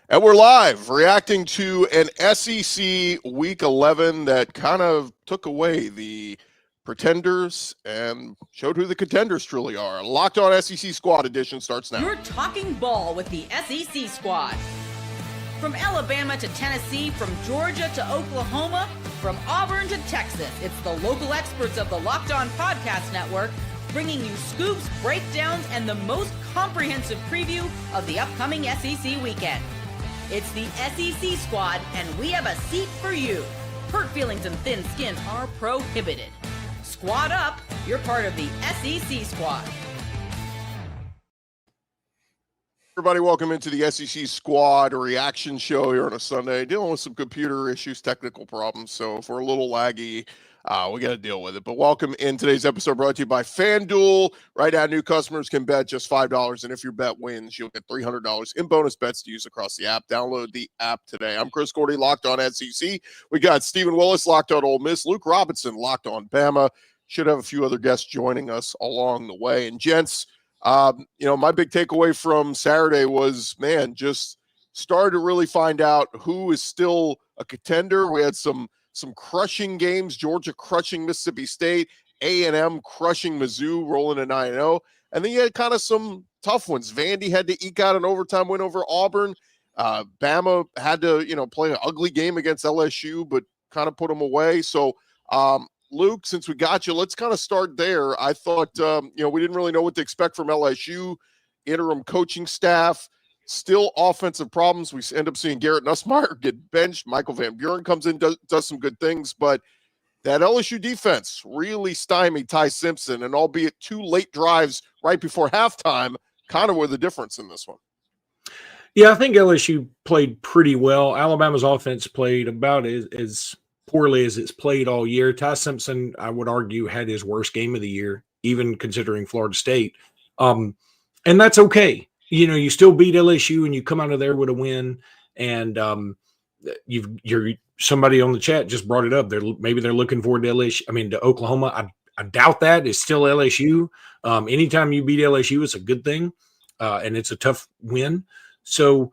And we're live reacting to an SEC Week 11 that kind of took away the pretenders and showed who the contenders truly are. Locked On SEC Squad Edition starts now. You're talking ball with the SEC Squad. From Alabama to Tennessee, from Georgia to Oklahoma, from Auburn to Texas, it's the local experts of the Locked On Podcast Network bringing you scoops, breakdowns, and the most comprehensive preview of the upcoming SEC weekend. It's the SEC Squad, and we have a seat for you. Hurt feelings and thin skin are prohibited. Squad up, you're part of the SEC Squad. Everybody, welcome into the SEC Squad reaction show here on a Sunday. Dealing with some computer issues, technical problems, so if we're a little laggy, we got to deal with it. But welcome in today's episode brought to you by FanDuel. Right now, new customers can bet just $5, and if your bet wins, you'll get $300 in bonus bets to use across the app. Download the app today. I'm Chris Gordy, Locked On SEC. We got Stephen Willis, Locked On Ole Miss. Luke Robinson, Locked On Bama. Should have a few other guests joining us along the way. And gents, my big takeaway from Saturday was, man, just started to really find out who is still a contender. We had some crushing games, Georgia crushing Mississippi State, A&M crushing Mizzou, rolling to 9-0. And then you had kind of some tough ones. Vandy had to eke out an overtime win over Auburn. Bama had to, play an ugly game against LSU, but kind of put them away. So, Luke, since we got you, let's kind of start there. I thought, we didn't really know what to expect from LSU, interim coaching staff. Still offensive problems. We end up seeing Garrett Nussmeier get benched. Michael Van Buren comes in, does some good things, but that LSU defense really stymied Ty Simpson, and albeit 2 late drives right before halftime, kind of were the difference in this one. Yeah, I think LSU played pretty well. Alabama's offense played about as poorly as it's played all year. Ty Simpson, I would argue, had his worst game of the year, even considering Florida State. And that's okay. You still beat LSU and you come out of there with a win. And somebody on the chat just brought it up. Maybe they're looking forward to to Oklahoma. I doubt that. It's still LSU. Anytime you beat LSU, it's a good thing. And it's a tough win. So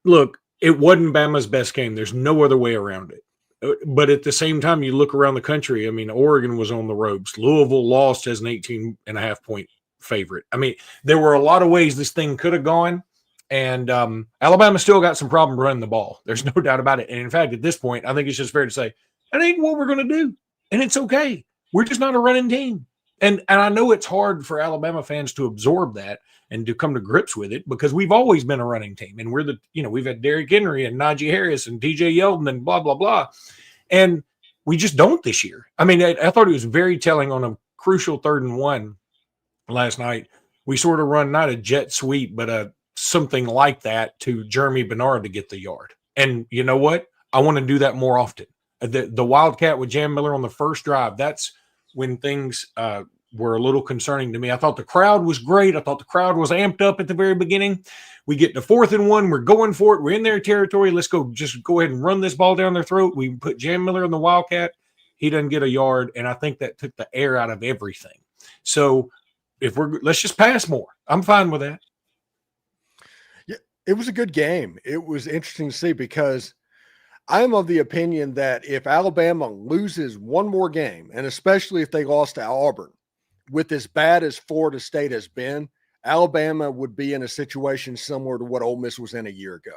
look, it wasn't Bama's best game. There's no other way around it. But at the same time, you look around the country. Oregon was on the ropes. Louisville lost as an 18.5-point favorite. There were a lot of ways this thing could have gone, and Alabama still got some problem running the ball. There's no doubt about it. And in fact, at this point, I think it's just fair to say that ain't what we're going to do, and it's okay. We're just not a running team, and I know it's hard for Alabama fans to absorb that and to come to grips with it because we've always been a running team, and we've had Derrick Henry and Najee Harris and TJ Yeldon and blah blah blah, and we just don't this year. I thought it was very telling on a crucial 3rd and 1. Last night, we sort of run not a jet sweep, but something like that to Jeremy Bernard to get the yard. And you know what? I want to do that more often. The Wildcat with Jam Miller on the first drive, that's when things were a little concerning to me. I thought the crowd was great. I thought the crowd was amped up at the very beginning. We get to 4th and 1. We're going for it. We're in their territory. Let's go ahead and run this ball down their throat. We put Jam Miller in the Wildcat. He doesn't get a yard, and I think that took the air out of everything. So let's just pass more. I'm fine with that. Yeah, it was a good game. It was interesting to see because I'm of the opinion that if Alabama loses one more game, and especially if they lost to Auburn, with as bad as Florida State has been, Alabama would be in a situation similar to what Ole Miss was in a year ago.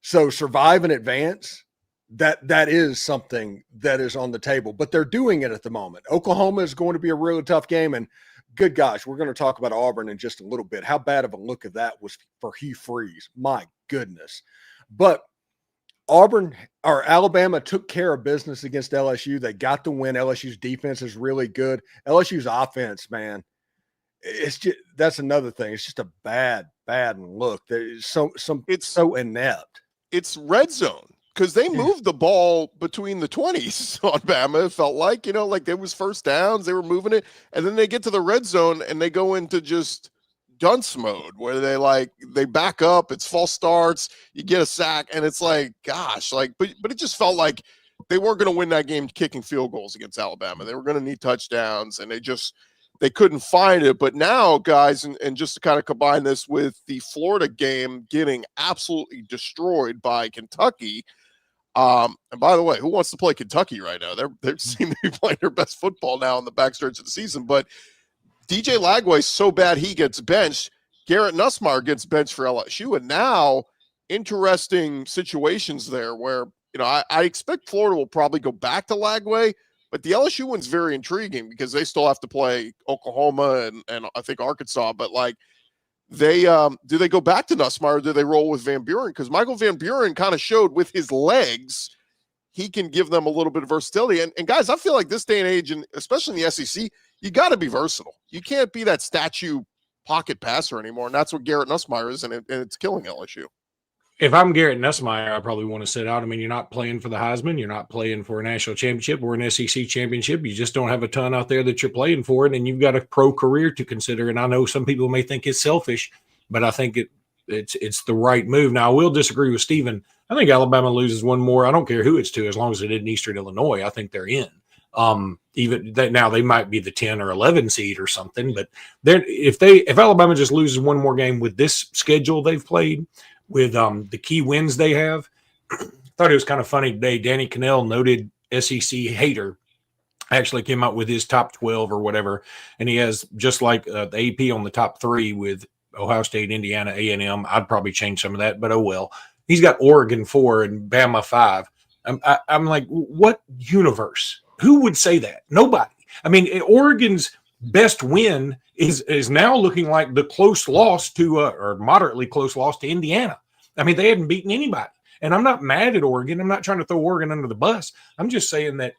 So survive and advance, that is something that is on the table, but they're doing it at the moment. Oklahoma is going to be a really tough game, and good gosh, we're going to talk about Auburn in just a little bit. How bad of a look of that was for Hugh Freeze. My goodness. But Alabama took care of business against LSU. They got the win. LSU's defense is really good. LSU's offense, man, that's another thing. It's just a bad look. It's so inept. It's red zone. Because they moved the ball between the 20s on Bama, it felt like, like there was first downs, they were moving it, and then they get to the red zone and they go into just dunce mode where they back up, it's false starts, you get a sack, and it's like, gosh, but it just felt like they weren't going to win that game kicking field goals against Alabama. They were going to need touchdowns, and they just they couldn't find it. But now, guys, and just to kind of combine this with the Florida game getting absolutely destroyed by Kentucky. And by the way, who wants to play Kentucky right now? They seem to be playing their best football now in the backstretch of the season. But DJ Lagway's so bad he gets benched. Garrett Nussmeier gets benched for LSU. And now interesting situations there where, I expect Florida will probably go back to Lagway, but the LSU one's very intriguing because they still have to play Oklahoma and I think Arkansas. But like they do they go back to Nussmeier or do they roll with Van Buren? Because Michael Van Buren kind of showed with his legs he can give them a little bit of versatility. And guys, I feel like this day and age, and especially in the SEC, you got to be versatile. You can't be that statue pocket passer anymore, and that's what Garrett Nussmeier is, and it's killing LSU. If I'm Garrett Nussmeier, I probably want to sit out. I mean, you're not playing for the Heisman. You're not playing for a national championship or an SEC championship. You just don't have a ton out there that you're playing for, and you've got a pro career to consider. And I know some people may think it's selfish, but I think it's the right move. Now, I will disagree with Steven. I think Alabama loses one more. I don't care who it's to, as long as it isn't Eastern Illinois. I think they're in. Even that now they might be the 10 or 11 seed or something, but if Alabama just loses one more game with this schedule they've played, with the key wins they have, I thought it was kind of funny today. Danny Cannell, noted SEC hater, actually came out with his top 12 or whatever, and he has just like the AP on the top 3 with Ohio State, Indiana, A&M. I'd probably change some of that, but oh well. He's got Oregon 4 and Bama 5. I'm like, what universe? Who would say that? Nobody. I mean, Oregon's best win is now looking like the close loss to or moderately close loss to Indiana. I mean, they hadn't beaten anybody. And I'm not mad at Oregon. I'm not trying to throw Oregon under the bus. I'm just saying that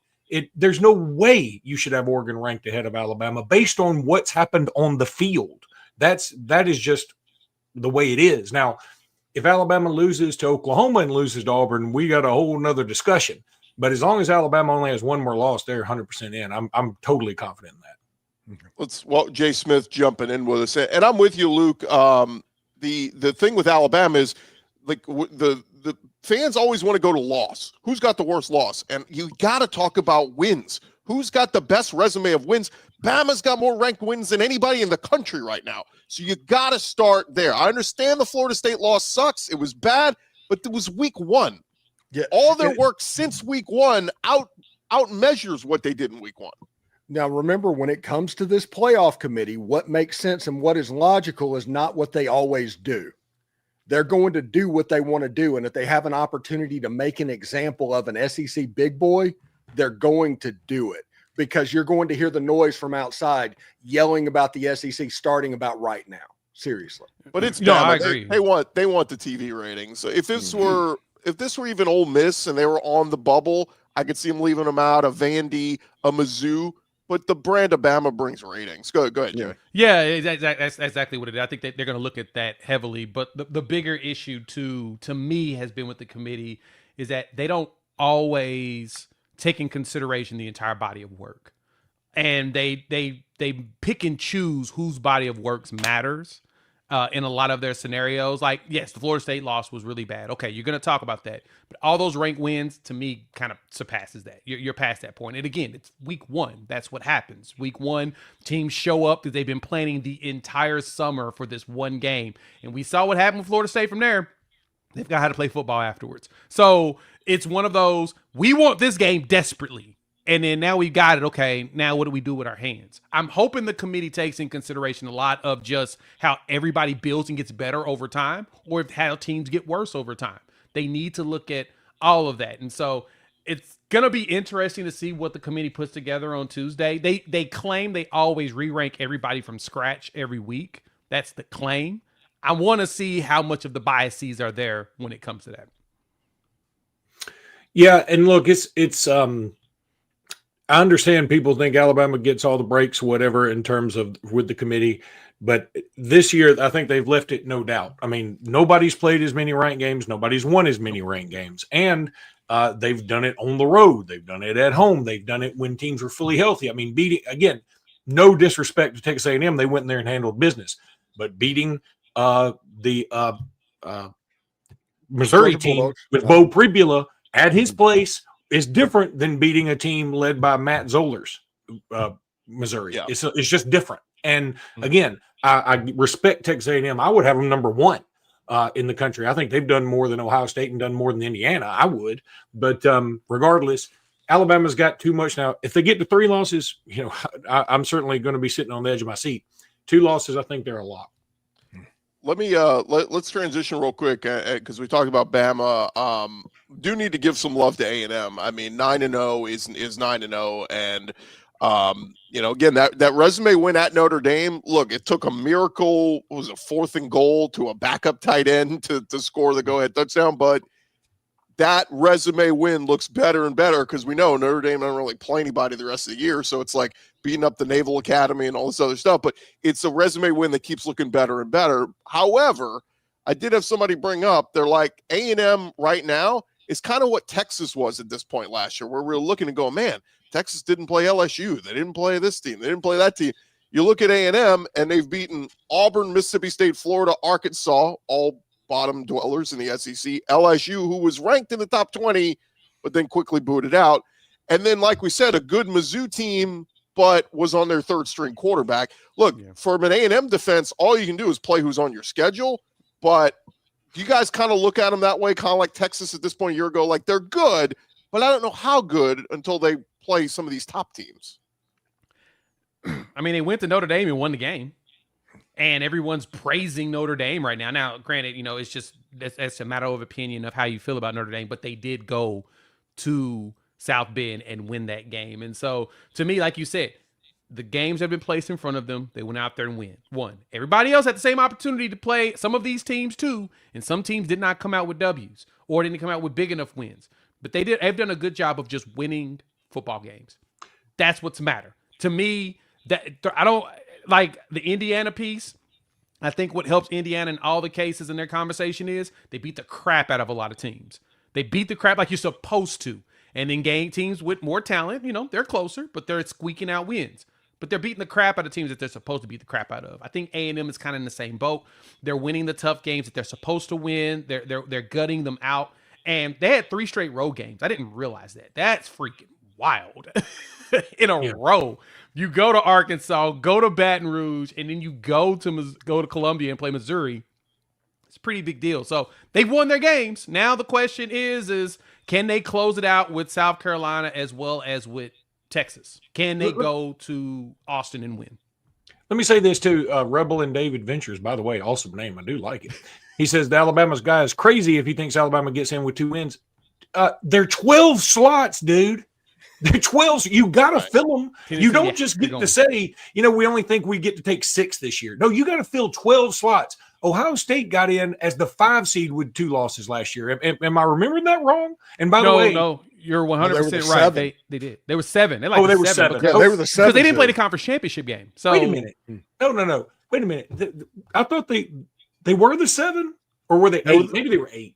there's no way you should have Oregon ranked ahead of Alabama based on what's happened on the field. That is just the way it is. Now, if Alabama loses to Oklahoma and loses to Auburn, we got a whole nother discussion. But as long as Alabama only has one more loss, they're 100% in. I'm totally confident in that. Jay Smith jumping in with us, and I'm with you, Luke. The thing with Alabama is like the fans always want to go to loss. Who's got the worst loss? And you got to talk about wins. Who's got the best resume of wins? Bama's got more ranked wins than anybody in the country right now. So you got to start there. I understand the Florida State loss sucks. It was bad, but it was week 1. Yeah, all their work since week 1 out measures what they did in week 1. Now, remember, when it comes to this playoff committee, what makes sense and what is logical is not what they always do. They're going to do what they want to do. And if they have an opportunity to make an example of an SEC big boy, they're going to do it, because you're going to hear the noise from outside yelling about the SEC starting about right now. Seriously. But it's I agree. They want the TV ratings. So if this were even Ole Miss and they were on the bubble, I could see them leaving them out, a Vandy, a Mizzou. But the brand of Bama brings ratings. Go ahead, Jay. Yeah, that's exactly what it is. I think that they're going to look at that heavily. But the bigger issue, to me, has been with the committee is that they don't always take in consideration the entire body of work. And they pick and choose whose body of work matters in a lot of their scenarios. Like, yes, the Florida State loss was really bad. Okay, you're going to talk about that. But all those ranked wins, to me, kind of surpasses that. You're past that point. And again, it's week 1. That's what happens. Week 1, teams show up because they've been planning the entire summer for this one game. And we saw what happened with Florida State from there. They've got how to play football afterwards. So it's one of those, we want this game desperately. And then now we've got it. Okay, now what do we do with our hands? I'm hoping the committee takes in consideration a lot of just how everybody builds and gets better over time, or how teams get worse over time. They need to look at all of that. And so it's going to be interesting to see what the committee puts together on Tuesday. They claim they always re-rank everybody from scratch every week. That's the claim. I want to see how much of the biases are there when it comes to that. Yeah, and look, it's I understand people think Alabama gets all the breaks, whatever, in terms of with the committee. But this year, I think they've left it no doubt. I mean, nobody's played as many ranked games. Nobody's won as many ranked games. And they've done it on the road. They've done it at home. They've done it when teams were fully healthy. I mean, again, no disrespect to Texas A&M. They went in there and handled business. But beating the Missouri team with Bo Pribula at his place is different than beating a team led by Matt Zollers, Missouri. Yeah. It's just different. And again, I respect Texas A&M. I would have them number one in the country. I think they've done more than Ohio State and done more than Indiana. I would, but regardless, Alabama's got too much now. If they get to 3 losses, I'm certainly going to be sitting on the edge of my seat. 2 losses, I think they're a lot. Let me let's transition real quick because we talked about Bama. Do need to give some love to A&M. I mean, 9-0 is 9-0, and again, that resume win at Notre Dame. Look, it took a miracle. It was a 4th and goal to a backup tight end to score the go-ahead touchdown, but that resume win looks better and better because we know Notre Dame don't really play anybody the rest of the year, so it's like beating up the Naval Academy and all this other stuff, but it's a resume win that keeps looking better and better. However, I did have somebody bring up, they're like, A&M right now is kind of what Texas was at this point last year, where we were looking and going, man, Texas didn't play LSU. They didn't play this team. They didn't play that team. You look at A&M, and they've beaten Auburn, Mississippi State, Florida, Arkansas, all bottom dwellers in the SEC, LSU, who was ranked in the top 20, but then quickly booted out. And then, like we said, a good Mizzou team, but was on their 3rd-string quarterback. Look, from an A&M defense, all you can do is play who's on your schedule, but you guys kind of look at them that way, kind of like Texas at this point a year ago, like they're good, but I don't know how good until they play some of these top teams. I mean, they went to Notre Dame and won the game, and everyone's praising Notre Dame right now. Now, granted, it's just that's a matter of opinion of how you feel about Notre Dame, but they did go to South Bend and win that game. And so, to me, like you said, the games have been placed in front of them. They went out there and won. Everybody else had the same opportunity to play some of these teams too, and some teams did not come out with W's or didn't come out with big enough wins. But they've done a good job of just winning football games. That's what's matter. To me, that I don't like the Indiana piece. I think what helps Indiana in all the cases in their conversation is they beat the crap out of a lot of teams. They beat the crap like you're supposed to. And then game teams with more talent, they're closer, but they're squeaking out wins. But they're beating the crap out of teams that they're supposed to beat the crap out of. I think A&M is kind of in the same boat. They're winning the tough games that they're supposed to win. They're gutting them out. And they had 3 straight road games. I didn't realize that. That's freaking wild. In a row. You go to Arkansas, go to Baton Rouge, and then you go to Columbia and play Missouri. It's a pretty big deal. So they've won their games. Now the question is can they close it out with South Carolina as well as with Texas? Can they go to Austin and win? Let me say this too. Rebel and David Ventures, by the way, awesome name. I do like it. He says the Alabama's guy is crazy if he thinks Alabama gets in with 2 wins. They're 12 slots, dude. They're 12. You got to fill them. You don't just get to say, we only think we get to take 6 this year. No, you got to fill 12 slots. Ohio State got in as the 5 seed with 2 losses last year. Am I remembering that wrong? And by the way, no, you're 100% right. They did. They were 7. They were 7. They were the 7 because they didn't play the conference championship game. So wait a minute. No. Wait a minute. I thought they were the 7, or were they 8? Maybe they were 8.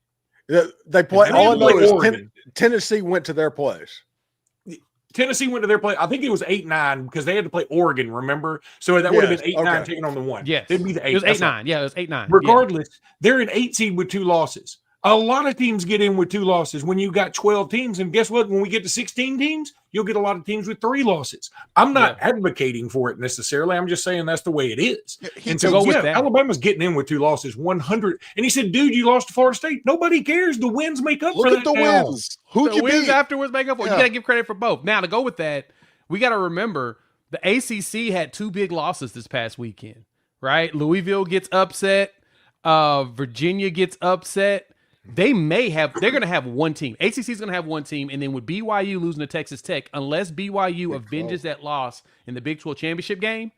They play. All I know is Tennessee went to their place. Tennessee went to their place. I think it was 8-9 because they had to play Oregon, remember? So that would have been 8-9 taking on the 1. Yes. It'd be the 8. It was 8-9. Yeah, it was 8-9. Regardless, they're an 8 seed with 2 losses. A lot of teams get in with 2 losses when you got 12 teams. And guess what? When we get to 16 teams, you'll get a lot of teams with 3 losses. I'm not advocating for it necessarily. I'm just saying that's the way it is. And so, Alabama's getting in with 2 losses, 100. And he said, dude, you lost to Florida State. Nobody cares. The wins make up for that. Look at the wins. Who'd you beat? Afterwards make up for it. You got to give credit for both. Now, to go with that, we got to remember the ACC had 2 big losses this past weekend, right? Louisville gets upset. Virginia gets upset. They're going to have 1 team. ACC is going to have 1 team, and then with BYU losing to Texas Tech, unless BYU avenges that loss in the Big 12 championship game,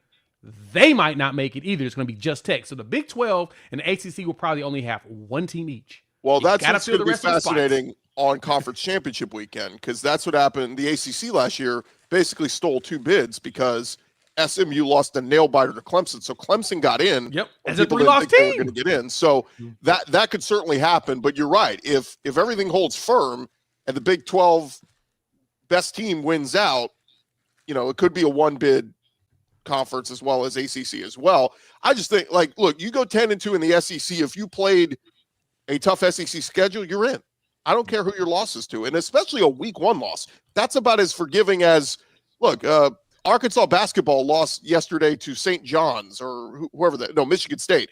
they might not make it either. It's going to be just Tech. So the Big 12 and the ACC will probably only have 1 team each. Well, that's what's going to be fascinating on conference championship weekend, because that's what happened. The ACC last year basically stole 2 bids because SMU lost a nail biter to Clemson, so Clemson got in. Yep, as a 3-loss team, they were going to get in. So that could certainly happen. But you're right. If everything holds firm and the Big 12 best team wins out, it could be a 1-bid conference as well as ACC as well. I just think, look, you go 10-2 in the SEC. If you played a tough SEC schedule, you're in. I don't care who your loss is to, and especially a week 1 loss. That's about as forgiving as look. Arkansas basketball lost yesterday to St. John's or Michigan State.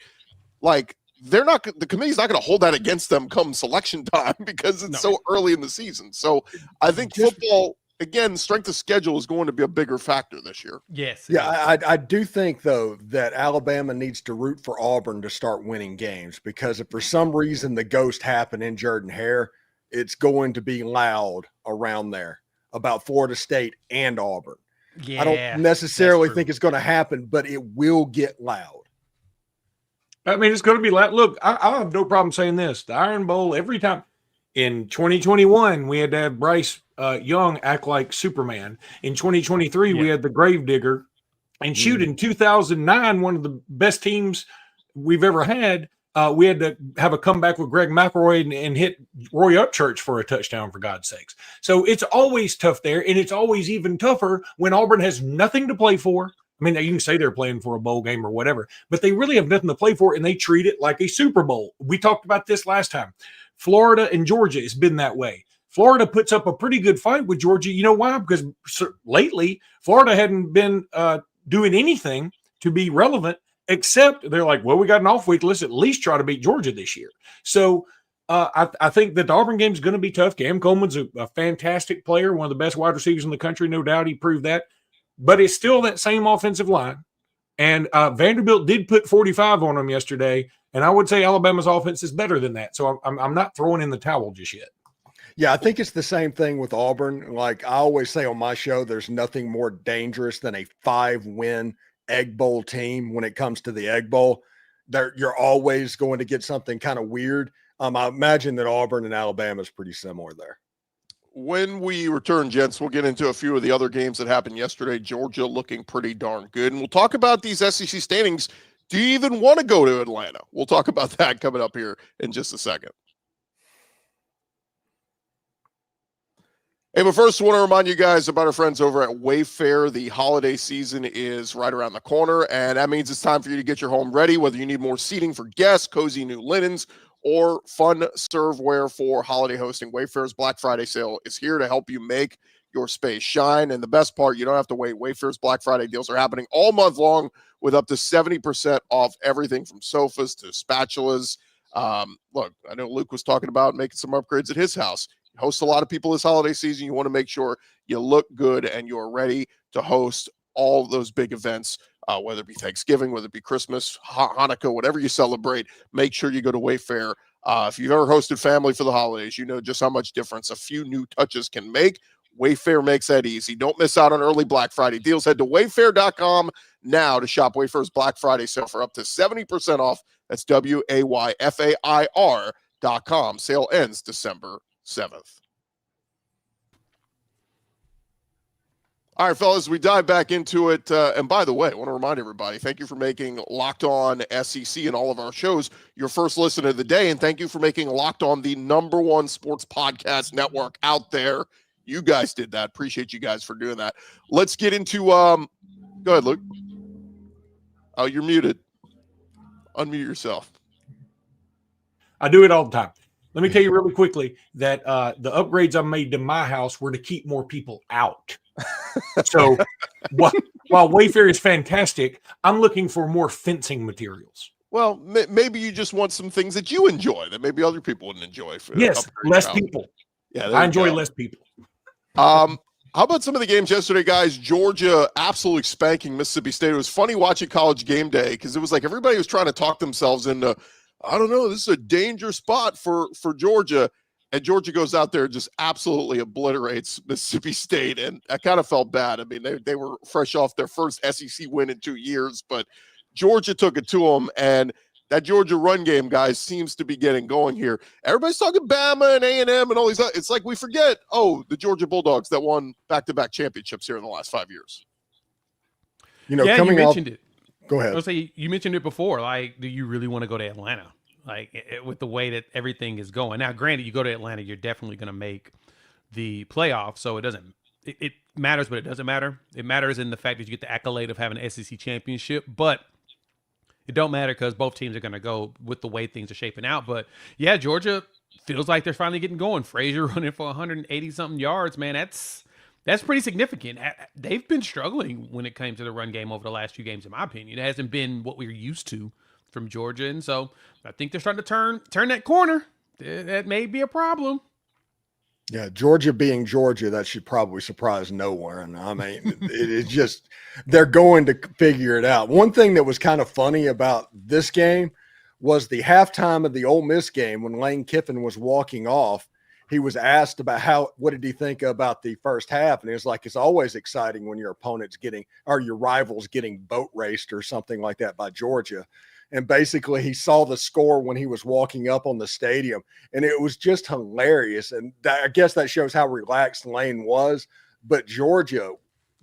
Like, the committee's not going to hold that against them come selection time because it's so early in the season. So I think football, again, strength of schedule is going to be a bigger factor this year. Yes. Yeah, I do think, though, that Alabama needs to root for Auburn to start winning games, because if for some reason the ghost happened in Jordan-Hare, it's going to be loud around there about Florida State and Auburn. Yeah, I don't necessarily think it's going to happen, but it will get loud. I mean, it's going to be loud. Look, I have no problem saying this. The Iron Bowl, every time in 2021, we had to have Bryce Young act like Superman. In 2023, we had the Gravedigger. And shoot, in 2009, one of the best teams we've ever had, we had to have a comeback with Greg McElroy and hit Roy Upchurch for a touchdown, for God's sakes. So it's always tough there, and it's always even tougher when Auburn has nothing to play for. I mean, you can say they're playing for a bowl game or whatever, but they really have nothing to play for, and they treat it like a Super Bowl. We talked about this last time. Florida and Georgia has been that way. Florida puts up a pretty good fight with Georgia. You know why? Because lately, Florida hadn't been doing anything to be relevant, except they're like, well, we got an off week. Let's at least try to beat Georgia this year. So I think that the Auburn game is going to be tough. Cam Coleman's a fantastic player, one of the best wide receivers in the country, no doubt. He proved that. But it's still that same offensive line. And Vanderbilt did put 45 on them yesterday, and I would say Alabama's offense is better than that. So I'm not throwing in the towel just yet. Yeah, I think it's the same thing with Auburn. Like I always say on my show, there's nothing more dangerous than a 5-win Egg Bowl team when it comes to the Egg Bowl. You're always going to get something kind of weird. I imagine that Auburn and Alabama is pretty similar there. When we return, gents, we'll get into a few of the other games that happened yesterday. Georgia looking pretty darn good. And we'll talk about these SEC standings. Do you even want to go to Atlanta? We'll talk about that coming up here in just a second. Hey, but first, I want to remind you guys about our friends over at Wayfair. The holiday season is right around the corner, and that means it's time for you to get your home ready, whether you need more seating for guests, cozy new linens, or fun serveware for holiday hosting. Wayfair's Black Friday sale is here to help you make your space shine. And the best part, you don't have to wait. Wayfair's Black Friday deals are happening all month long with up to 70% off everything from sofas to spatulas. Look, I know Luke was talking about making some upgrades at his house. He hosts a lot of people this holiday season. You want to make sure you look good and you're ready to host all those big events, whether it be Thanksgiving, whether it be Christmas, Hanukkah, whatever you celebrate. Make sure you go to Wayfair. If you've ever hosted family for the holidays, you know just how much difference a few new touches can make. Wayfair makes that easy. Don't miss out on early Black Friday deals. Head to wayfair.com now to shop Wayfair's Black Friday sale for up to 70% off. That's WAYFAIR.com. Sale ends December 7th. All right, fellas, we dive back into it. And by the way, I want to remind everybody, thank you for making Locked On SEC and all of our shows your first listen of the day. And thank you for making Locked On the #1 sports podcast network out there. You guys did that. Appreciate you guys for doing that. Let's get into go ahead, Luke. Oh, you're muted. Unmute yourself. I do it all the time. Let me tell you really quickly that the upgrades I made to my house were to keep more people out. So while Wayfair is fantastic, I'm looking for more fencing materials. Well, maybe you just want some things that you enjoy that maybe other people wouldn't enjoy. Yes, less people. Yeah, I enjoy less people. How about some of the games yesterday, guys? Georgia absolutely spanking Mississippi State. It was funny watching College Game Day because it was like everybody was trying to talk themselves into, I don't know, this is a dangerous spot for Georgia. And Georgia goes out there and just absolutely obliterates Mississippi State. And I kind of felt bad. I mean, they were fresh off their first SEC win in 2 years, but Georgia took it to them. And that Georgia run game, guys, seems to be getting going here. Everybody's talking Bama and A&M and all these. It's like we forget, the Georgia Bulldogs that won back-to-back championships here in the last 5 years. You know, yeah, coming you mentioned off, it. Go ahead. I was say you mentioned it before. Like, do you really want to go to Atlanta? Like with the way that everything is going. Now, granted, you go to Atlanta, you're definitely going to make the playoffs. So it doesn't. It matters, but it doesn't matter. It matters in the fact that you get the accolade of having an SEC championship, but it don't matter because both teams are going to go with the way things are shaping out. But yeah, Georgia feels like they're finally getting going. Frazier running for 180 something yards, man. That's pretty significant. They've been struggling when it came to the run game over the last few games, in my opinion. It hasn't been what we're used to from Georgia, and so I think they're starting to turn that corner. That may be a problem. Yeah, Georgia being Georgia, that should probably surprise no one. I mean, it's just they're going to figure it out. One thing that was kind of funny about this game was the halftime of the Ole Miss game when Lane Kiffin was walking off. He was asked about what did he think about the first half? And he was like, it's always exciting when your opponent's or your rivals getting boat raced or something like that by Georgia. And basically he saw the score when he was walking up on the stadium, and it was just hilarious. And I guess that shows how relaxed Lane was. But Georgia,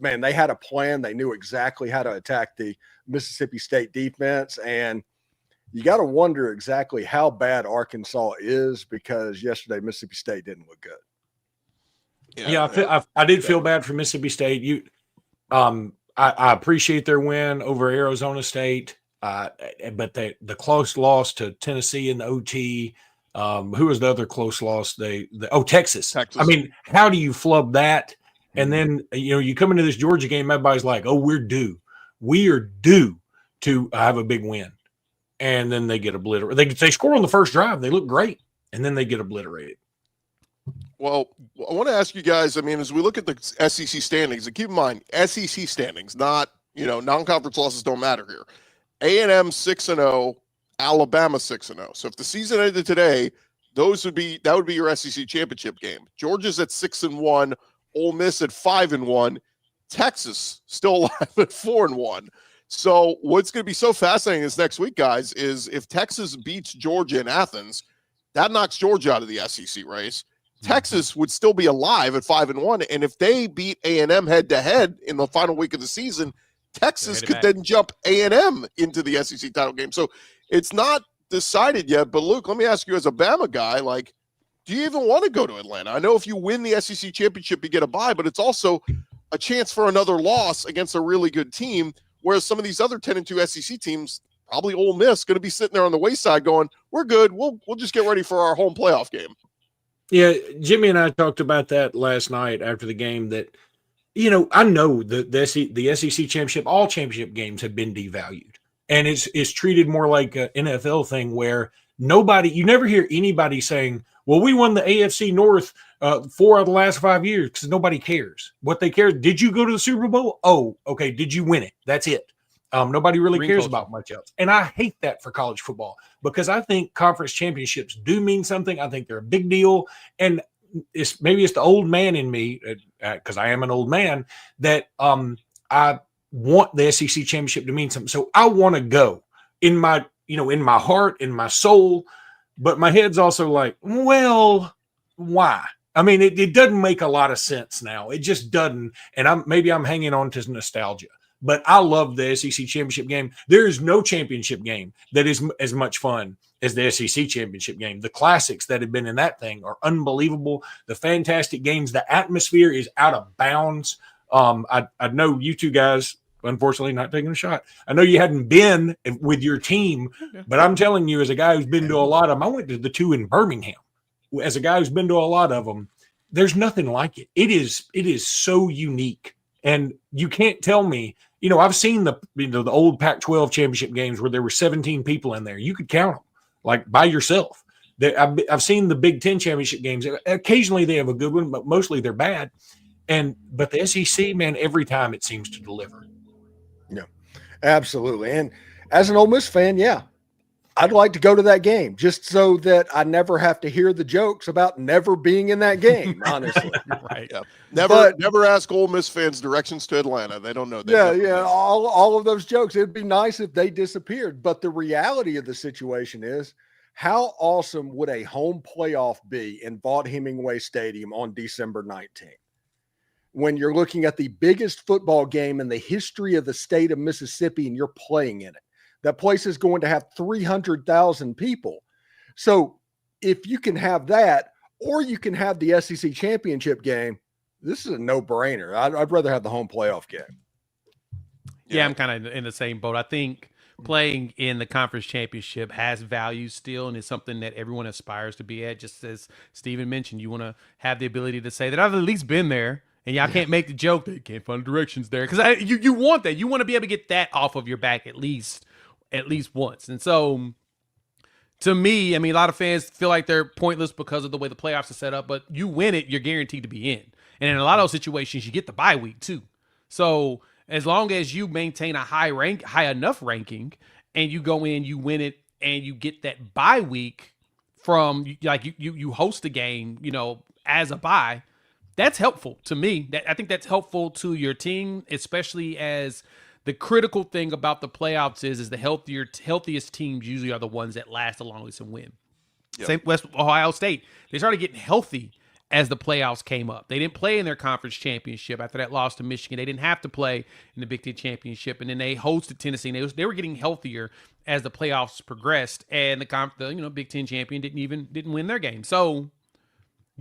man, they had a plan. They knew exactly how to attack the Mississippi State defense. And you got to wonder exactly how bad Arkansas is, because yesterday Mississippi State didn't look good. Yeah, I did feel bad for Mississippi State. I appreciate their win over Arizona State, but the close loss to Tennessee in the OT. Who was the other close loss? Texas. I mean, how do you flub that? And then you come into this Georgia game, everybody's like, "Oh, we're due. We are due to have a big win." And then they get obliterated. They score on the first drive. They look great. And then they get obliterated. Well, I want to ask you guys, I mean, as we look at the SEC standings, and keep in mind, SEC standings, not, non-conference losses don't matter here. A&M 6-0, Alabama 6-0. So if the season ended today, that would be your SEC championship game. Georgia's at 6-1, Ole Miss at 5-1, Texas still alive at 4-1. So what's going to be so fascinating this next week, guys, is if Texas beats Georgia in Athens, that knocks Georgia out of the SEC race. Texas would still be alive at 5-1, and if they beat A&M head-to-head in the final week of the season, Texas could then jump A&M into the SEC title game. So it's not decided yet. But Luke, let me ask you, as a Bama guy, do you even want to go to Atlanta? I know if you win the SEC championship, you get a bye, but it's also a chance for another loss against a really good team. Whereas some of these other 10-2 SEC teams, probably Ole Miss, going to be sitting there on the wayside going, we're good. We'll just get ready for our home playoff game. Yeah, Jimmy and I talked about that last night after the game that, I know the SEC championship, all championship games have been devalued. And it's treated more like an NFL thing where you never hear anybody saying, well, we won the AFC North 4 of the last 5 years, because nobody cares. What they care, did you go to the Super Bowl? Oh, okay. Did you win it? That's it. Nobody really cares about much else. And I hate that for college football, because I think conference championships do mean something. I think they're a big deal. And maybe it's the old man in me, because I am an old man, that I want the SEC championship to mean something. So I want to go in my heart, in my soul. But my head's also like, well, why? I mean, it doesn't make a lot of sense now. It just doesn't. And I'm hanging on to nostalgia. But I love the SEC championship game. There is no championship game that is as much fun as the SEC championship game. The classics that have been in that thing are unbelievable. The fantastic games. The atmosphere is out of bounds. I know you two guys, unfortunately, not taking a shot. I know you hadn't been with your team, but I'm telling you, as a guy who's been to a lot of them, I went to the two in Birmingham. As a guy who's been to a lot of them, there's nothing like it. It is so unique, and you can't tell me. I've seen the old Pac-12 championship games where there were 17 people in there. You could count them like by yourself. I've seen the Big Ten championship games. Occasionally they have a good one, but mostly they're bad. But the SEC, man, every time it seems to deliver. Yeah, absolutely. And as an Ole Miss fan, yeah, I'd like to go to that game just so that I never have to hear the jokes about never being in that game, honestly. Right. Yeah. Never ask Ole Miss fans directions to Atlanta. They don't know. Yeah. All of those jokes. It'd be nice if they disappeared. But the reality of the situation is, how awesome would a home playoff be in Vaught Hemingway Stadium on December 19th? When you're looking at the biggest football game in the history of the state of Mississippi and you're playing in it. That place is going to have 300,000 people. So if you can have that, or you can have the SEC championship game, this is a no-brainer. I'd rather have the home playoff game. Yeah, I'm kind of in the same boat. I think playing in the conference championship has value still, and it's something that everyone aspires to be at. Just as Steven mentioned, you want to have the ability to say that I've at least been there And y'all can't make the joke that you can't find directions there, because you want that. You want to be able to get that off of your back at least once. And so, to me, I mean, a lot of fans feel like they're pointless because of the way the playoffs are set up. But you win it, you're guaranteed to be in. And in a lot of those situations, you get the bye week too. So as long as you maintain a high enough ranking, and you go in, you win it, and you get that bye week from, like, you host a game, as a bye. That's helpful to me. I think that's helpful to your team, especially as the critical thing about the playoffs is the healthiest teams usually are the ones that last the longest and win. Yep. Same West Ohio State. They started getting healthy as the playoffs came up. They didn't play in their conference championship after that loss to Michigan. They didn't have to play in the Big Ten championship, and then they hosted Tennessee. And they were getting healthier as the playoffs progressed, and the Big Ten champion didn't win their game. So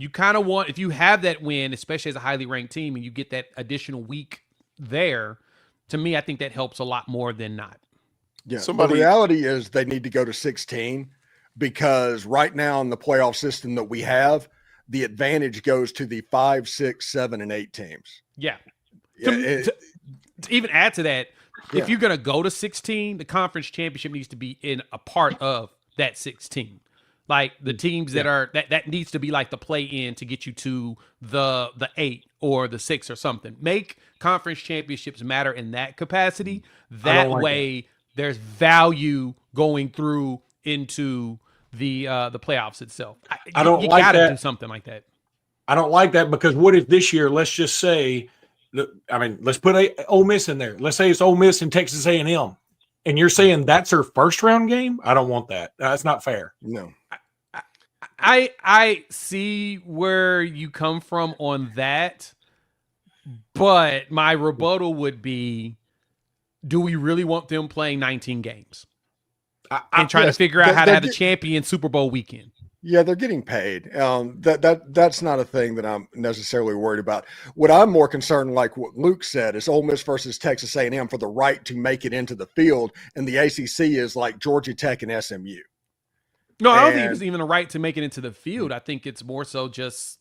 you kind of want, if you have that win, especially as a highly ranked team, and you get that additional week there, to me, I think that helps a lot more than not. Yeah. The reality is they need to go to 16, because right now in the playoff system that we have, the advantage goes to the 5, 6, 7, and 8 teams. Yeah. To even add to that, if you're going to go to 16, the conference championship needs to be in a part of that 16. Like the teams that needs to be like the play in to get you to the 8 or the 6 or something. Make conference championships matter in that capacity. That way there's value going through into the playoffs itself. I don't you like gotta that. do something like that. I don't like that, because what if this year, let's just say, let's put Ole Miss in there. Let's say it's Ole Miss and Texas A&M, and you're saying that's their first round game? I don't want that. That's not fair. No. I see where you come from on that, but my rebuttal would be, do we really want them playing 19 games and trying to figure out how to have the champion Super Bowl weekend? Yeah, they're getting paid. That's not a thing that I'm necessarily worried about. What I'm more concerned, like what Luke said, is Ole Miss versus Texas A&M for the right to make it into the field, and the ACC is like Georgia Tech and SMU. No, I don't think it's even a right to make it into the field. I think it's more so just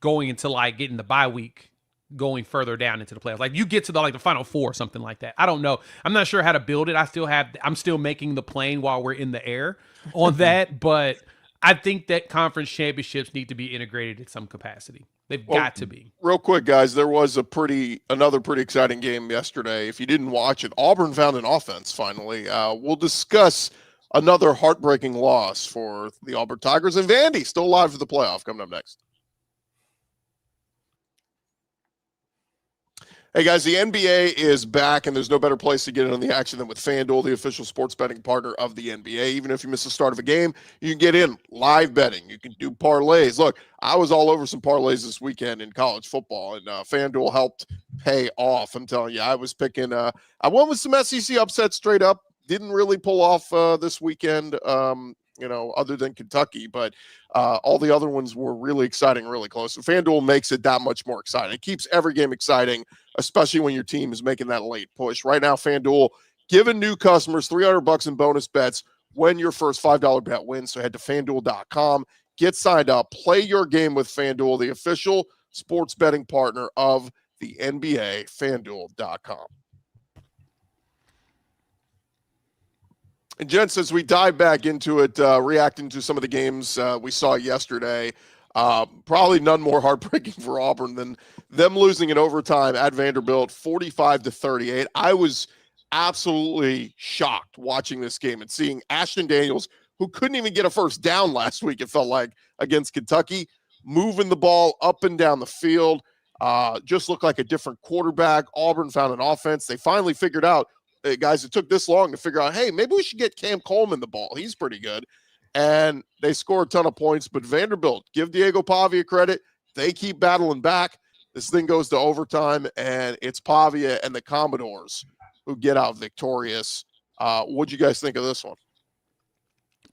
going into like getting the bye week, going further down into the playoffs. Like you get to the Final Four or something like that. I don't know. I'm not sure how to build it. I'm still making the plane while we're in the air on that, but I think that conference championships need to be integrated in some capacity. They've got to be. Real quick, guys, there was another pretty exciting game yesterday. If you didn't watch it, Auburn found an offense finally. We'll discuss another heartbreaking loss for the Auburn Tigers, and Vandy still alive for the playoff coming up next. Hey guys, the NBA is back, and there's no better place to get in on the action than with FanDuel, the official sports betting partner of the NBA. Even if you miss the start of a game, you can get in live betting. You can do parlays. Look, I was all over some parlays this weekend in college football, and FanDuel helped pay off. I'm telling you, I was picking. I went with some SEC upsets straight up. Didn't really pull off this weekend, other than Kentucky, but all the other ones were really exciting, really close. And FanDuel makes it that much more exciting. It keeps every game exciting, especially when your team is making that late push. Right now, FanDuel giving new customers $300 in bonus bets when your first $5 bet wins. So head to FanDuel.com, get signed up, play your game with FanDuel, the official sports betting partner of the NBA, FanDuel.com. And gents, as we dive back into it, reacting to some of the games we saw yesterday, probably none more heartbreaking for Auburn than them losing in overtime at Vanderbilt, 45-38. I was absolutely shocked watching this game and seeing Ashton Daniels, who couldn't even get a first down last week, it felt like, against Kentucky, moving the ball up and down the field, just looked like a different quarterback. Auburn found an offense. They finally figured out, guys, it took this long to figure out, hey, maybe we should get Cam Coleman the ball. He's pretty good. And they score a ton of points. But Vanderbilt, give Diego Pavia credit. They keep battling back. This thing goes to overtime, and it's Pavia and the Commodores who get out victorious. What'd you guys think of this one?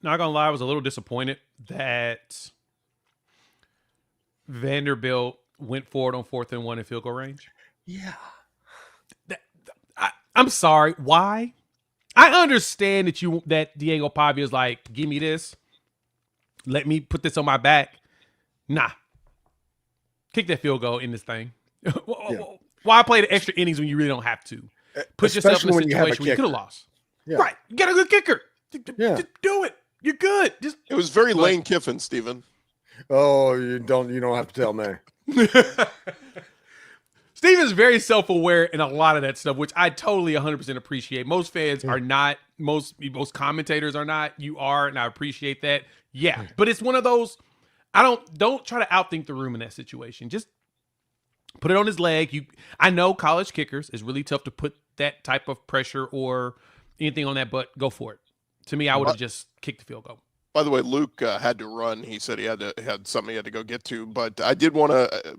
Not going to lie, I was a little disappointed that Vanderbilt went forward on 4th and 1 in field goal range. Yeah. I'm sorry. Why? I understand that Diego Pavia is like, give me this. Let me put this on my back. Nah. Kick that field goal in this thing. Why play the extra innings when you really don't have to? Put yourself in a situation where you could have lost. Yeah. Right. You got a good kicker. Yeah. Just do it. You're good. It was very Lane Kiffin, Stephen. Oh, you don't have to tell me. Steven's very self-aware in a lot of that stuff, which I totally 100% appreciate. Most fans are not. Most commentators are not. You are, and I appreciate that. Yeah, but it's one of those. Don't try to outthink the room in that situation. Just put it on his leg. I know college kickers is really tough to put that type of pressure or anything on that, but go for it. To me, I would have just kicked the field goal. By the way, Luke had to run. He said he had something he had to go get to, but I did want to.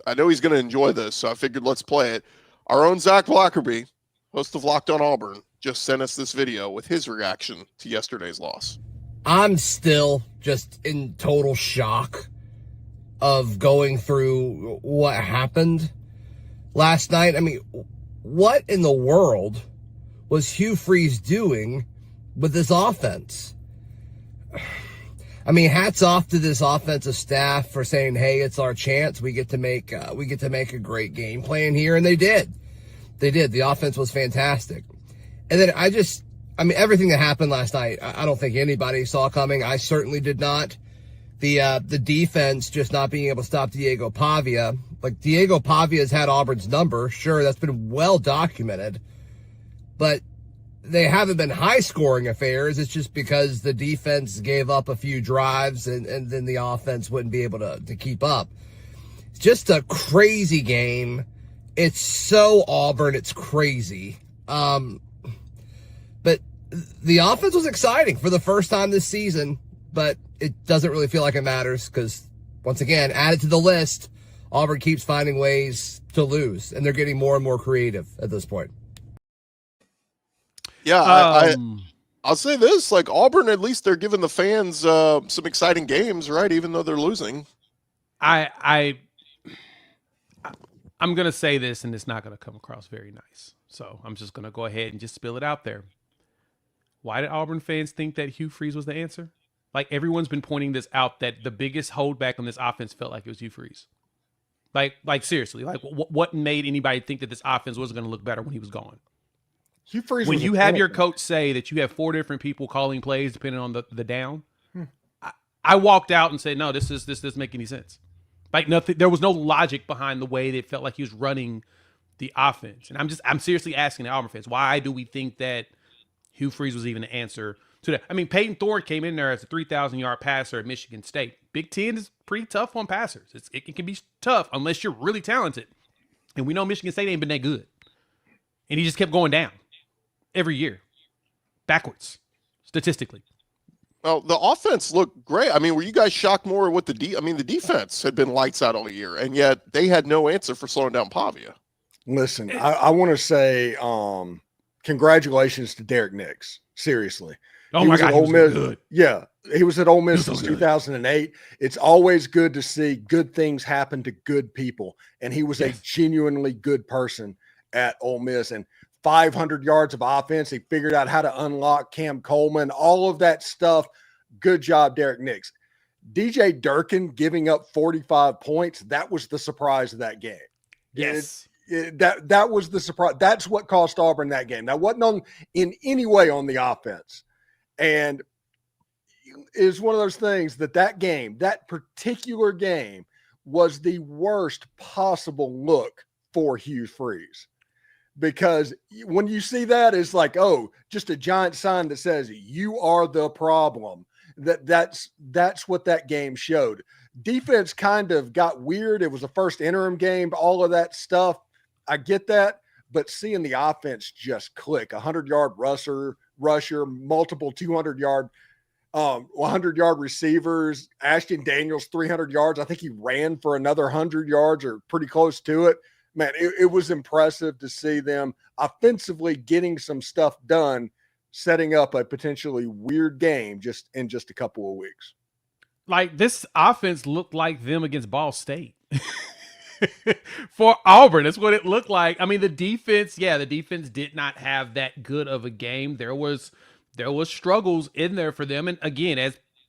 I know he's going to enjoy this, so I figured let's play it. Our own Zach Blackerby, host of Locked On Auburn, just sent us this video with his reaction to yesterday's loss. I'm still just in total shock of going through what happened last night. I mean, what in the world was Hugh Freeze doing with this offense? I mean, hats off to this offensive staff for saying, "Hey, it's our chance. We get to make a great game plan here," and they did. They did. The offense was fantastic. And then everything that happened last night, I don't think anybody saw coming. I certainly did not. The defense just not being able to stop Diego Pavia. Like, Diego Pavia's had Auburn's number. Sure, that's been well documented. But they haven't been high-scoring affairs. It's just because the defense gave up a few drives and then the offense wouldn't be able to keep up. It's just a crazy game. It's so Auburn. It's crazy. But the offense was exciting for the first time this season, but it doesn't really feel like it matters because, once again, added to the list, Auburn keeps finding ways to lose, and they're getting more and more creative at this point. Yeah, I'll say this, like, Auburn, at least they're giving the fans some exciting games, right? Even though they're losing. I'm going to say this, and it's not going to come across very nice. So I'm just going to go ahead and just spill it out there. Why did Auburn fans think that Hugh Freeze was the answer? Like, everyone's been pointing this out, that the biggest holdback on this offense felt like it was Hugh Freeze. Like seriously, like what made anybody think that this offense wasn't going to look better when he was gone? Hugh Freeze, when you have your coach say that you have 4 different people calling plays depending on the down, I walked out and said, no, this doesn't make any sense. Like, nothing. There was no logic behind the way that it felt like he was running the offense. And I'm seriously asking the Auburn fans, why do we think that Hugh Freeze was even the answer to that? I mean, Peyton Thorne came in there as a 3,000-yard passer at Michigan State. Big Ten is pretty tough on passers. It can be tough unless you're really talented. And we know Michigan State ain't been that good. And he just kept going down every year, backwards, statistically. Well, the offense looked great. I mean, were you guys shocked more with the defense had been lights out all year, and yet they had no answer for slowing down Pavia. Listen, I want to say congratulations to Derek Nix. Seriously. Oh, my God, he was good. Yeah, he was at Ole Miss since 2008. It's always good to see good things happen to good people, and he was a genuinely good person at Ole Miss. And 500 yards of offense. He figured out how to unlock Cam Coleman, all of that stuff. Good job, Derek Nix. DJ Durkin giving up 45 points. That was the surprise of that game. Yes. That was the surprise. That's what cost Auburn that game. That wasn't in any way on the offense. And is one of those things that particular game was the worst possible look for Hugh Freeze. Because when you see that, it's like, oh, just a giant sign that says you are the problem. That's what that game showed. Defense kind of got weird. It was the first interim game, all of that stuff. I get that, but seeing the offense just click, 100-yard rusher, multiple 200-yard, 100-yard receivers. Ashton Daniels 300 yards. I think he ran for another 100 yards or pretty close to it. Man, it was impressive to see them offensively getting some stuff done, setting up a potentially weird game in just a couple of weeks. Like, this offense looked like them against Ball State. For Auburn, that's what it looked like. I mean, the defense did not have that good of a game. There was struggles in there for them. And again,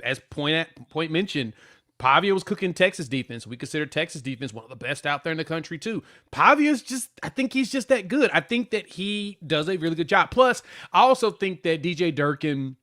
as point mentioned, Pavia was cooking Texas defense. We consider Texas defense one of the best out there in the country too. Pavia's I think he's just that good. I think that he does a really good job. Plus, I also think that DJ Durkin,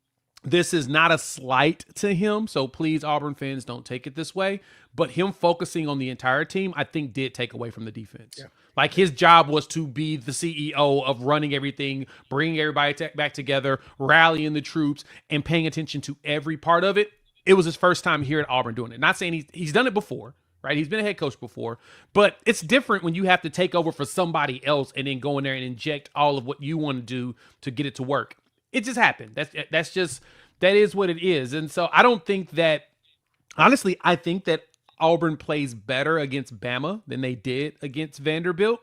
this is not a slight to him, so please, Auburn fans, don't take it this way. But him focusing on the entire team, I think, did take away from the defense. Yeah. Like, his job was to be the CEO of running everything, bringing everybody back together, rallying the troops, and paying attention to every part of it. It was his first time here at Auburn doing it. Not saying he's done it before, right? He's been a head coach before, but it's different when you have to take over for somebody else and then go in there and inject all of what you want to do to get it to work. It just happened. That is what it is. And so I don't think that, honestly, I think that Auburn plays better against Bama than they did against Vanderbilt.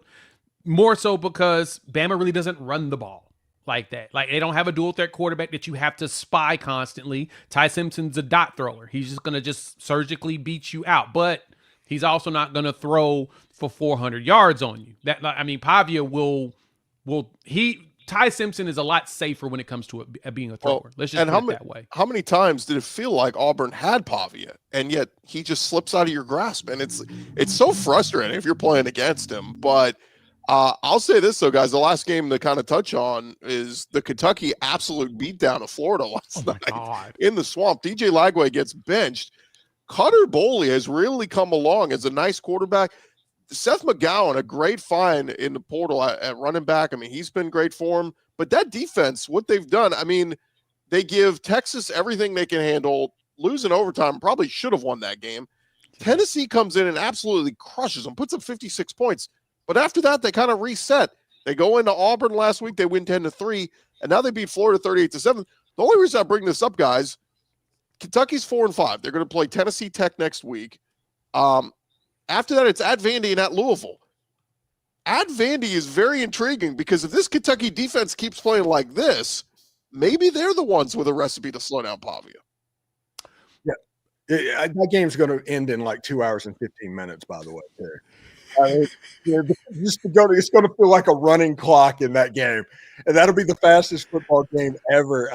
More so because Bama really doesn't run the ball like that. Like, they don't have a dual threat quarterback that you have to spy constantly. Ty Simpson's a dot thrower. He's just going to just surgically beat you out. But he's also not going to throw for 400 yards on you. Pavia Ty Simpson is a lot safer when it comes to being a thrower. Let's just put it that way. How many times did it feel like Auburn had Pavia, and yet he just slips out of your grasp? And it's so frustrating if you're playing against him. But I'll say this, though, guys. The last game to kind of touch on is the Kentucky absolute beatdown of Florida last night in the swamp. DJ Lagway gets benched. Cutter Boley has really come along as a nice quarterback. Seth McGowan, a great find in the portal at running back. I mean, he's been great for him. But that defense, what they've done, I mean, they give Texas everything they can handle. Losing overtime, probably should have won that game. Tennessee comes in and absolutely crushes them, puts up 56 points. But after that, they kind of reset. They go into Auburn last week. They win 10-3, and now they beat Florida 38-7. The only reason I bring this up, guys, Kentucky's 4-5. They're going to play Tennessee Tech next week. After that, it's at Vandy and at Louisville. At Vandy is very intriguing because if this Kentucky defense keeps playing like this, maybe they're the ones with a recipe to slow down Pavia. Yeah, that game's going to end in like 2 hours and 15 minutes, by the way. It's going to feel like a running clock in that game, and that'll be the fastest football game ever.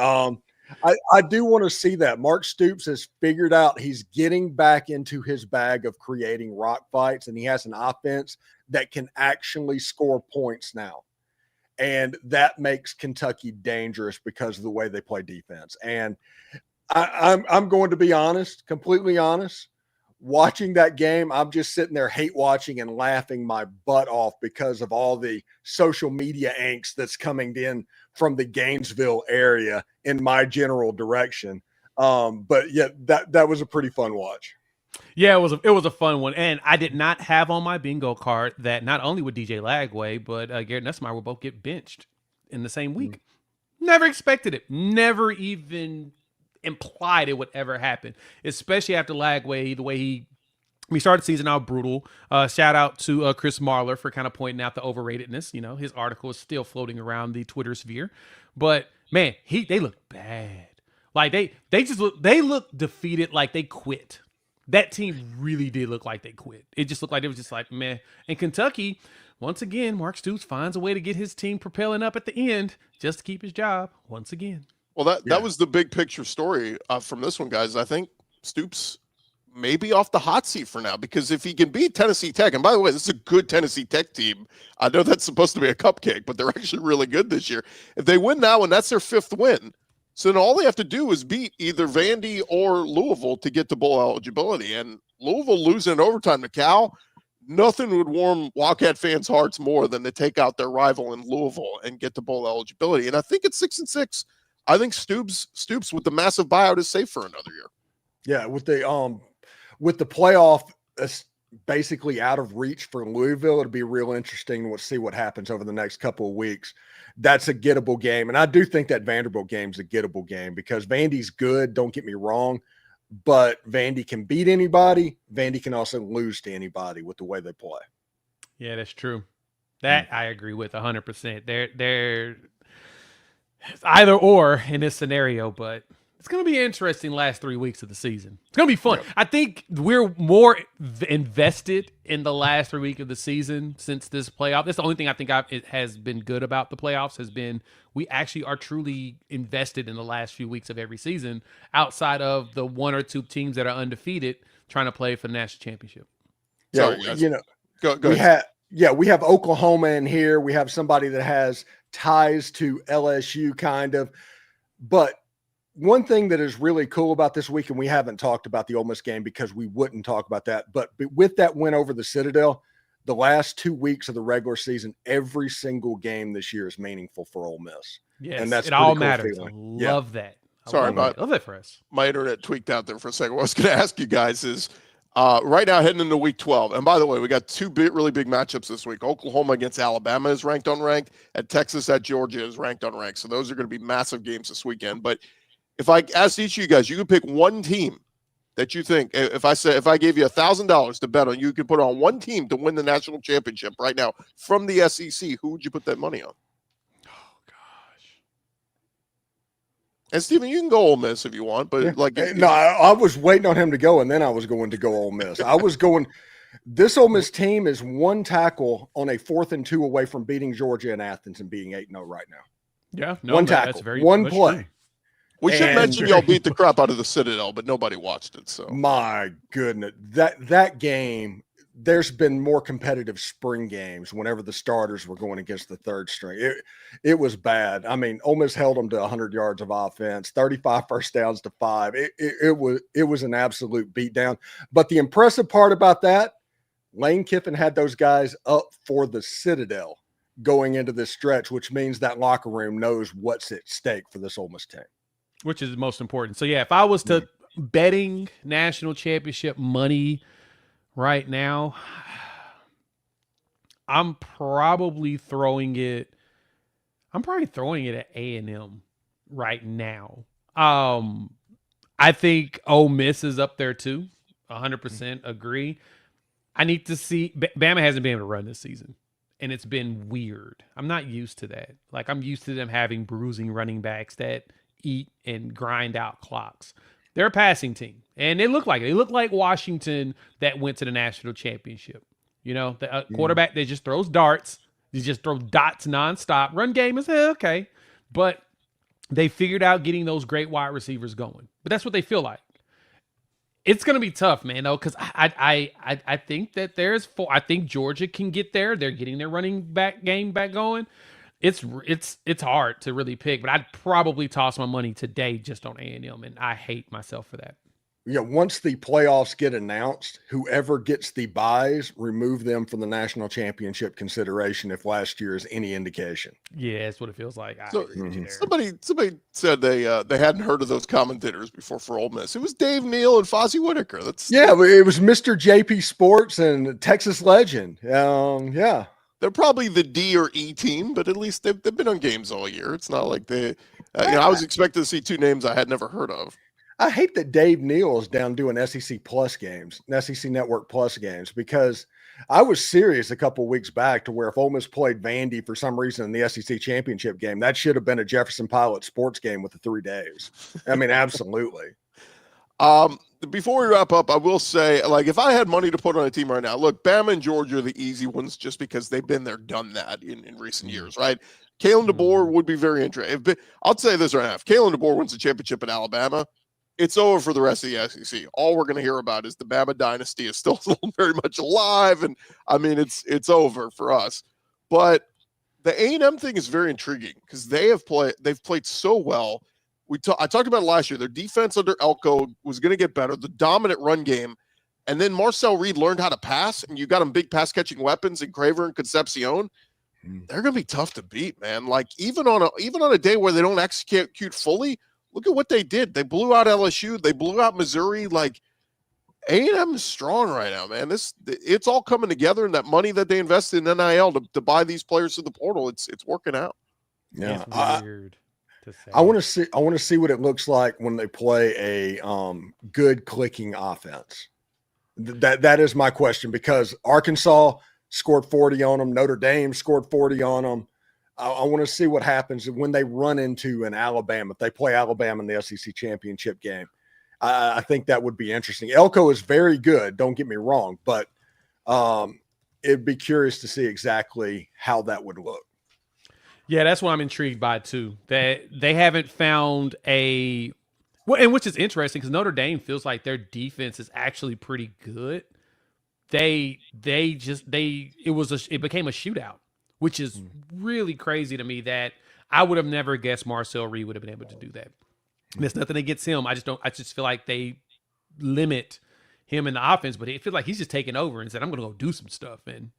I do want to see that. Mark Stoops has figured out he's getting back into his bag of creating rock fights, and he has an offense that can actually score points now. And that makes Kentucky dangerous because of the way they play defense. And I'm going to be honest, completely honest. Watching that game, I'm just sitting there hate watching and laughing my butt off because of all the social media angst that's coming in from the Gainesville area in my general direction. But yeah, that was a pretty fun watch. Yeah, it was a fun one. And I did not have on my bingo card that not only would DJ Lagway, but Garrett Nussmeier will both get benched in the same week. Never expected it. Never even implied it would ever happen, especially after Lagway, the way he started the season out brutal. Shout out to Chris Marler for kind of pointing out the overratedness. You know, his article is still floating around the Twitter sphere, but man, they look bad. Like they look defeated, like they quit. That team really did look like they quit. It just looked like it was just like, meh. And Kentucky, once again, Mark Stoops finds a way to get his team propelling up at the end just to keep his job once again. Well, that was the big picture story from this one, guys. I think Stoops may be off the hot seat for now because if he can beat Tennessee Tech, and by the way, this is a good Tennessee Tech team. I know that's supposed to be a cupcake, but they're actually really good this year. If they win that one, that's their 5th win. So then all they have to do is beat either Vandy or Louisville to get to bowl eligibility. And Louisville losing in overtime to Cal, nothing would warm Wildcat fans' hearts more than to take out their rival in Louisville and get to bowl eligibility. And I think it's 6-6. I think Stoops with the massive buyout is safe for another year. Yeah, with the playoff basically out of reach for Louisville, it'll be real interesting to see what happens over the next couple of weeks. That's a gettable game, and I do think that Vanderbilt game's a gettable game because Vandy's good. Don't get me wrong, but Vandy can beat anybody. Vandy can also lose to anybody with the way they play. Yeah, that's true. That I agree with 100%. They're either or in this scenario, but it's going to be interesting last 3 weeks of the season. It's going to be fun. Yeah. I think we're more invested in the last 3 weeks of the season since this playoff. That's the only thing I think it has been good about the playoffs has been we actually are truly invested in the last few weeks of every season outside of the 1 or 2 teams that are undefeated. trying to play for the national championship. Yeah, Sorry, guys. you know, Go we ahead. we have Oklahoma in here. We have somebody that has ties to LSU kind of. But one thing that is really cool about this week, and we haven't talked about the Ole Miss game because we wouldn't talk about that, but with that win over the Citadel, the last 2 weeks of the regular season, every single game this year is meaningful for Ole Miss. Yes, and that's it all cool matters. feeling. I love that. Sorry love that for us. My internet tweaked out there for a second. What I was going to ask you guys is right now heading into week 12. And by the way, we got two really big matchups this week. Oklahoma against Alabama is ranked unranked, and Texas at Georgia is ranked unranked. So those are going to be massive games this weekend. But if I asked each of you guys, you could pick one team that you think, if I gave you $1,000 to bet on, you could put on one team to win the national championship right now from the SEC, who would you put that money on? And Steven, you can go Ole Miss if you want, but no, I was waiting on him to go, and then I was going to go Ole Miss. I was going. This Ole Miss team is one tackle on a 4th and 2 away from beating Georgia and Athens and being 8-0 right now. Yeah, one tackle, that's very one play. True. We should mention y'all beat the crap out of the Citadel, but nobody watched it. So my goodness, that game. There's been more competitive spring games whenever the starters were going against the third string. It was bad. I mean, Ole Miss held them to 100 yards of offense, 35 first downs to 5. It was an absolute beatdown. But the impressive part about that, Lane Kiffin had those guys up for the Citadel going into this stretch, which means that locker room knows what's at stake for this Ole Miss team. Which is the most important. So, yeah, if I was to betting national championship money right now, I'm probably throwing it at A&M right now. I think Ole Miss is up there too. 100% agree. I need to see Bama hasn't been able to run this season, and it's been weird. I'm not used to that. Like, I'm used to them having bruising running backs that eat and grind out clocks. They're a passing team, and they look like it. They look like Washington that went to the national championship. You know, the quarterback that just throws darts. He just throws dots nonstop. Run game is okay, but they figured out getting those great wide receivers going. But that's what they feel like. It's going to be tough, man, though, because I think that I think Georgia can get there. They're getting their running back game back going. It's hard to really pick, but I'd probably toss my money today just on A&M, and I hate myself for that. Yeah, once the playoffs get announced, whoever gets the buys, remove them from the national championship consideration if last year is any indication. Yeah, that's what it feels like. So, somebody said they hadn't heard of those commentators before for Ole Miss. It was Dave Neal and Fozzie Whitaker. It was Mr. JP Sports and Texas Legend. Yeah. They're probably the D or E team, but at least they've been on games all year. It's not like I was expecting to see two names I had never heard of. I hate that Dave Neal is down doing SEC Plus games, SEC Network Plus games, because I was serious a couple of weeks back to where if Ole Miss played Vandy for some reason in the SEC championship game, that should have been a Jefferson Pilot sports game with the 3 days. I mean, absolutely. Before we wrap up, I will say, like, if I had money to put on a team right now, look, Bama and Georgia are the easy ones just because they've been there, done that in recent years, right? Kalen DeBoer would be very interesting. I'll say this right now. If Kalen DeBoer wins the championship at Alabama, it's over for the rest of the SEC. All we're going to hear about is the Bama dynasty is still very much alive, and I mean it's over for us. But the A&M thing is very intriguing because they've played so well. I talked about it last year. Their defense under Elko was going to get better. The dominant run game, and then Marcel Reed learned how to pass, and you got them big pass catching weapons in Craver and Concepcion. They're going to be tough to beat, man. Like even on a day where they don't execute fully. Look at what they did. They blew out LSU. They blew out Missouri. Like A&M is strong right now, man. It's all coming together, and that money that they invested in NIL to buy these players through the portal, it's working out. Yeah, it's weird to say. I want to see what it looks like when they play a good clicking offense. That is my question, because Arkansas scored 40 on them. Notre Dame scored 40 on them. I want to see what happens when they run into an Alabama. If they play Alabama in the SEC championship game, I think that would be interesting. Elko is very good. Don't get me wrong, but it'd be curious to see exactly how that would look. Yeah, that's what I'm intrigued by too. That they haven't found a Well, and which is interesting because Notre Dame feels like their defense is actually pretty good. It became a shootout, which is really crazy to me that I would have never guessed Marcel Reed would have been able to do that. And it's nothing against him. I just feel like they limit him in the offense, but it feels like he's just taking over and said, I'm going to go do some stuff. And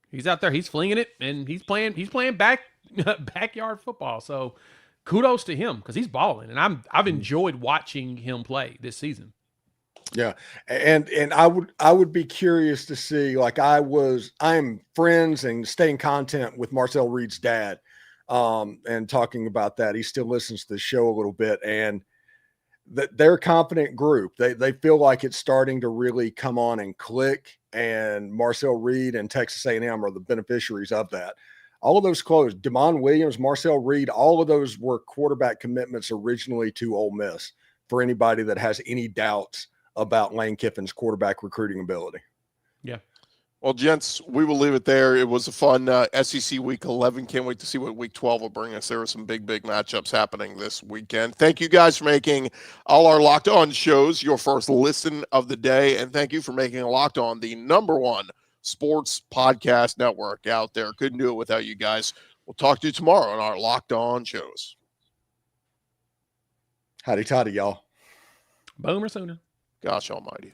he's out there, he's flinging it, and he's playing backyard football. So kudos to him because he's balling, and I've enjoyed watching him play this season. Yeah, and I would be curious to see, like I'm friends and staying content with Marcel Reed's dad, and talking about that. He still listens to the show a little bit, and they're a confident group. They feel like it's starting to really come on and click, and Marcel Reed and Texas A&M are the beneficiaries of that. All of those closed. Damon Williams, Marcel Reed, all of those were quarterback commitments originally to Ole Miss, for anybody that has any doubts about Lane Kiffin's quarterback recruiting ability. Yeah. Well, gents, we will leave it there. It was a fun SEC Week 11. Can't wait to see what Week 12 will bring us. There are some big matchups happening this weekend. Thank you guys for making all our Locked On shows your first listen of the day, and thank you for making Locked On the #1 sports podcast network out there. Couldn't do it without you guys. We'll talk to you tomorrow on our Locked On shows. Howdy toddy, y'all. Boomer sooner. Gosh almighty.